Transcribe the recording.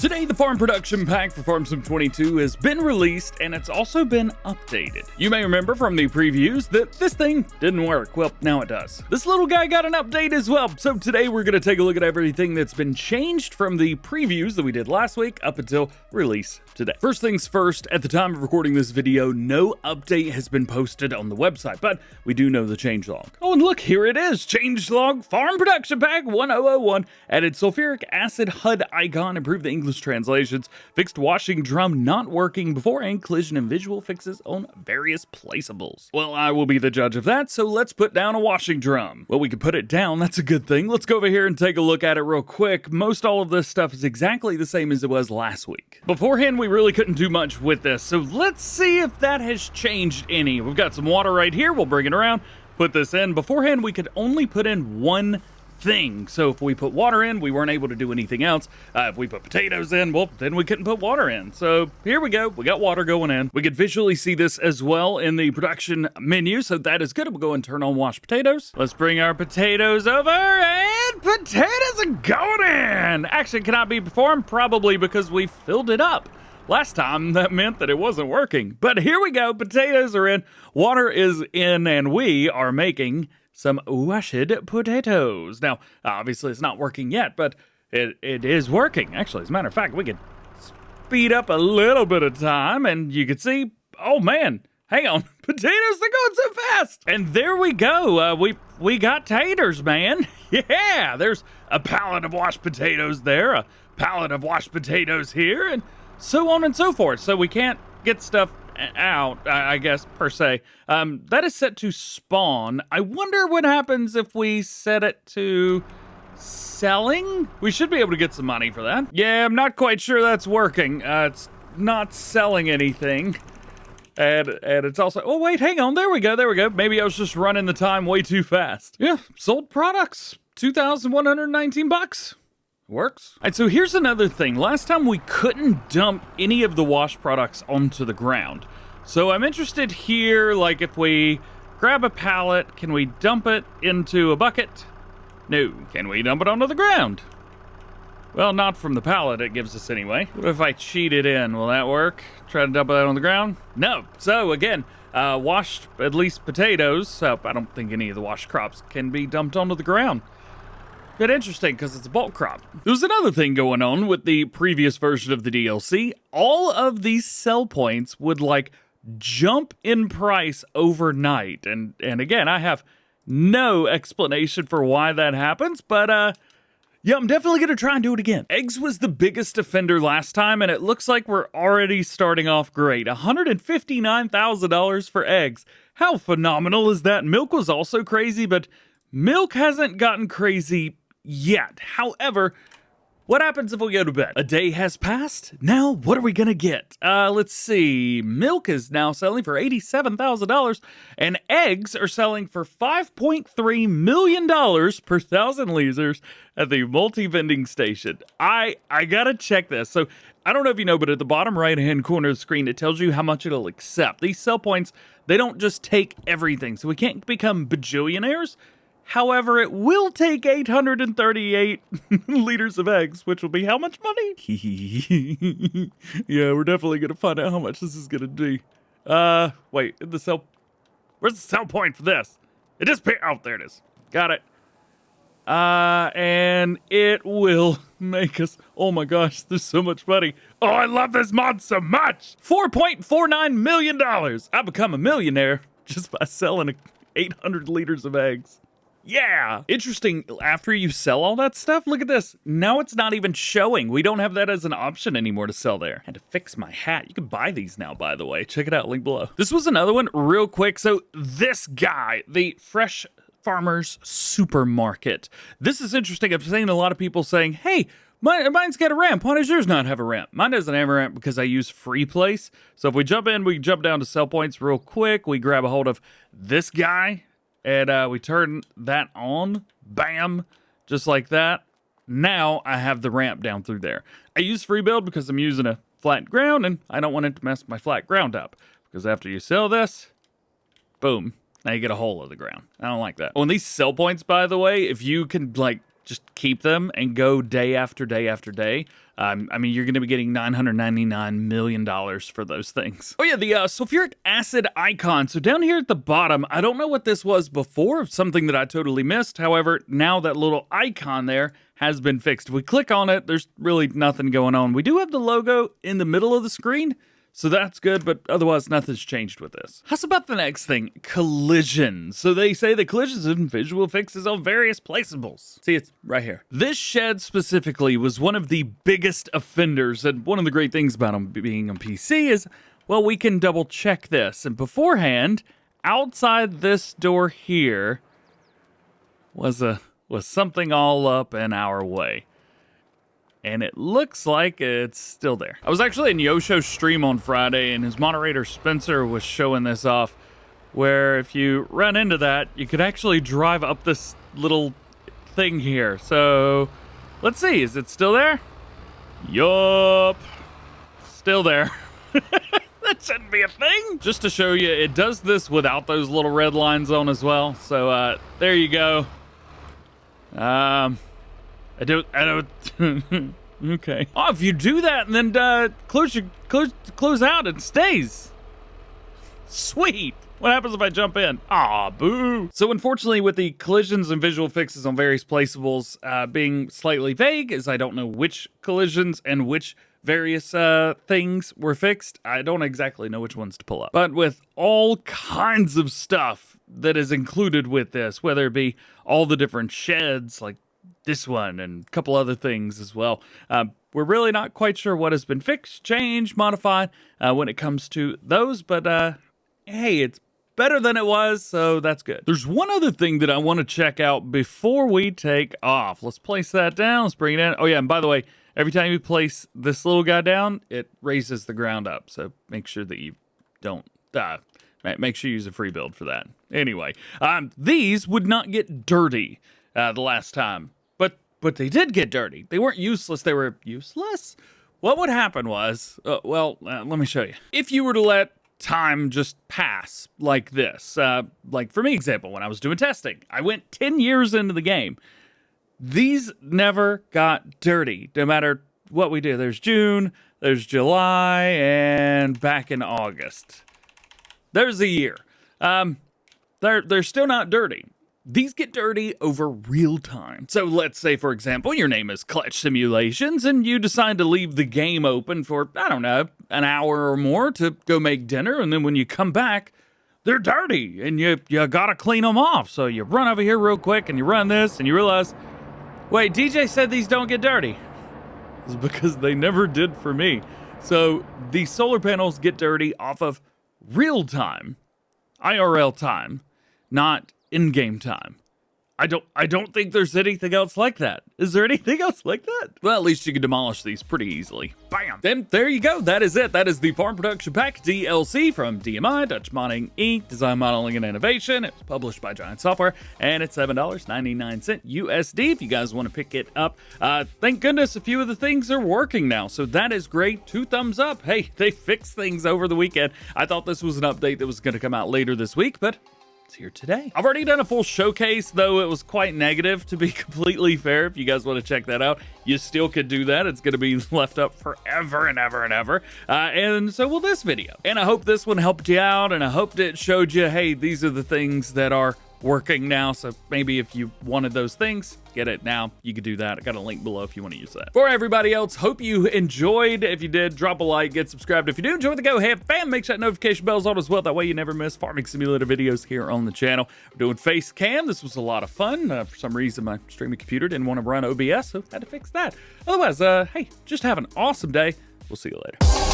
Today, the farm production pack for Farm Sim 22 has been released, and it's also been updated. You may remember from the previews that this thing didn't work. Well, now it does. This little guy got an update as well, so today we're going to take a look at everything that's been changed from the previews that we did last week up until release today. First things first, at the time of recording this video, no update has been posted on the website, but we do know the changelog. Oh, and look, here it is, changelog Farm Production Pack 1001, added sulfuric acid HUD icon, improved the English translations, fixed washing drum not working before, and collision and visual fixes on various placeables. Well, I will be the judge of that, so let's put down a washing drum. Well, we can put it down, that's a good thing. Let's go over here and take a look at it real quick. Most all of this stuff is exactly the same as it was last week. Beforehand, we really couldn't do much with this, so let's see if that has changed any. We've got some water right here, we'll bring it around, put this in. Beforehand, we could only put in one thing. So if we put water in, we weren't able to do anything else. If we put potatoes in, well, then we couldn't put water in. So here we go. We got water going in. We could visually see this as well in the production menu, so that is good. We'll go and turn on wash potatoes. Let's bring our potatoes over, and potatoes are going in. Action cannot be performed, probably because we filled it up. Last time, that meant that it wasn't working. But here we go. Potatoes are in. Water is in, and we are making some washed potatoes. Now, obviously it's not working yet, but it is working. Actually, as a matter of fact, we could speed up a little bit of time, and you can see, oh man, hang on, potatoes, they're going so fast. And there we go, we got taters, man. Yeah, there's a pallet of washed potatoes there, a pallet of washed potatoes here, and so on and so forth. So we can't get stuff out, I guess, per se. That is set to spawn. I wonder what happens if we set it to selling? We should be able to get some money for that. Yeah, I'm not quite sure that's working. It's not selling anything. And it's also, oh wait, hang on, there we go. Maybe I was just running the time way too fast. Yeah, sold products, 2,119 bucks. Works. All right, so here's another thing. Last time we couldn't dump any of the wash products onto the ground. So I'm interested here, like if we grab a pallet, can we dump it into a bucket? No. Can we dump it onto the ground? Well, not from the pallet it gives us anyway. What if I cheat it in? Will that work? Try to dump that on the ground? No. So again, washed, at least potatoes, I don't think any of the washed crops can be dumped onto the ground. Bit interesting because it's a bulk crop. There was another thing going on with the previous version of the DLC. All of these sell points would like jump in price overnight. And again, I have no explanation for why that happens, but yeah, I'm definitely going to try and do it again. Eggs was the biggest offender last time, and it looks like we're already starting off great. $159,000 for eggs. How phenomenal is that? Milk was also crazy, but milk hasn't gotten crazy yet. However, what happens if we go to bed? A day has passed. Now, what are we gonna get? Let's see. Milk is now selling for $87,000, and eggs are selling for $5.3 million per 1,000 liters at the multi-vending station. I gotta check this. So, I don't know if you know, but at the bottom right-hand corner of the screen, it tells you how much it'll accept. These sell points, they don't just take everything, so we can't become bajillionaires. However, it will take 838 liters of eggs, which will be how much money? Yeah, we're definitely going to find out how much this is going to be. Wait, where's the sell point for this? It disappeared. Oh, there it is. Got it. And it will make us, oh my gosh, there's so much money. Oh, I love this mod so much. $4.49 million. I become a millionaire just by selling 800 liters of eggs. Yeah! Interesting, after you sell all that stuff, look at this. Now it's not even showing. We don't have that as an option anymore to sell there. I had to fix my hat. You can buy these now, by the way. Check it out, link below. This was another one real quick. So this guy, the Fresh Farmers Supermarket. This is interesting. I've seen a lot of people saying, hey, mine's got a ramp. Why does yours not have a ramp? Mine doesn't have a ramp because I use Free Place. So if we jump in, we jump down to sell points real quick. We grab a hold of this guy. And we turn that on, bam, just like that. Now I have the ramp down through there. I use free build because I'm using a flat ground, and I don't want it to mess my flat ground up. Because after you sell this, boom, now you get a hole of the ground. I don't like that. On these sell points, by the way, if you can like just keep them and go day after day after day, I mean, you're going to be getting $999 million for those things. Oh yeah, the sulfuric acid icon. So down here at the bottom, I don't know what this was before, something that I totally missed. However, now that little icon there has been fixed. If we click on it, there's really nothing going on. We do have the logo in the middle of the screen, so that's good, but otherwise nothing's changed with this. How's about the next thing? Collisions. So they say the collisions and visual fixes on various placeables. See, it's right here. This shed specifically was one of the biggest offenders, and one of the great things about them being on PC is, well, we can double check this. And beforehand, outside this door here was something all up in our way. And it looks like it's still there. I was actually in Yosho's stream on Friday, and his moderator Spencer was showing this off, where if you run into that, you could actually drive up this little thing here. So let's see, is it still there? Yup, still there. That shouldn't be a thing. Just to show you, it does this without those little red lines on as well. So there you go. I don't. Okay. Oh, if you do that and then close out, it stays. Sweet. What happens if I jump in? Aw, boo. So unfortunately, with the collisions and visual fixes on various placeables being slightly vague, as I don't know which collisions and which various things were fixed, I don't exactly know which ones to pull up. But with all kinds of stuff that is included with this, whether it be all the different sheds, like this one and a couple other things as well. We're really not quite sure what has been fixed, changed, modified when it comes to those, but hey, it's better than it was, so that's good. There's one other thing that I want to check out before we take off. Let's place that down. Let's bring it in. Oh yeah, and by the way, every time you place this little guy down, it raises the ground up, so make sure that you don't make sure you use a free build for that. Anyway, these would not get dirty the last time. But they did get dirty. They weren't useless. They were useless? What would happen was, let me show you. If you were to let time just pass like this, like for me example, when I was doing testing, I went 10 years into the game. These never got dirty, no matter what we do. There's June, there's July, and back in August. There's a year. They're still not dirty. These get dirty over real time. So let's say, for example, your name is Clutch Simulations and you decide to leave the game open for, I don't know, an hour or more to go make dinner. And then when you come back, they're dirty and you gotta clean them off. So you run over here real quick and you run this and you realize, wait, DJ said these don't get dirty. It's because they never did for me. So the solar panels get dirty off of real time, IRL time, not in-game time. I don't think there's anything else like that. Is there anything else like that? Well, at least you can demolish these pretty easily. Bam! Then there you go. That is it. That is the Farm Production Pack DLC from DMI, Dutch Modding Inc., Design Modeling and Innovation. It's published by Giant Software, and it's $7.99 USD if you guys want to pick it up. Thank goodness a few of the things are working now, so that is great. 2 thumbs up. Hey, they fixed things over the weekend. I thought this was an update that was going to come out later this week, but here today. I've already done a full showcase, though it was quite negative, to be completely fair. If you guys want to check that out, you still could do that. It's going to be left up forever and ever and ever. And so will this video. And I hope this one helped you out, and I hope it showed you, hey, these are the things that are working now. So maybe if you wanted those things, get it now. You could do that. I got a link below if you want to use that. For everybody else, hope you enjoyed. If you did, drop a like, get subscribed. If you do enjoy the DjGoHam fam, make sure that notification bell's on as well. That way you never miss farming simulator videos here on the channel. We're doing face cam. This was a lot of fun. For some reason, my streaming computer didn't want to run OBS, so I had to fix that. Otherwise, hey, just have an awesome day. We'll see you later.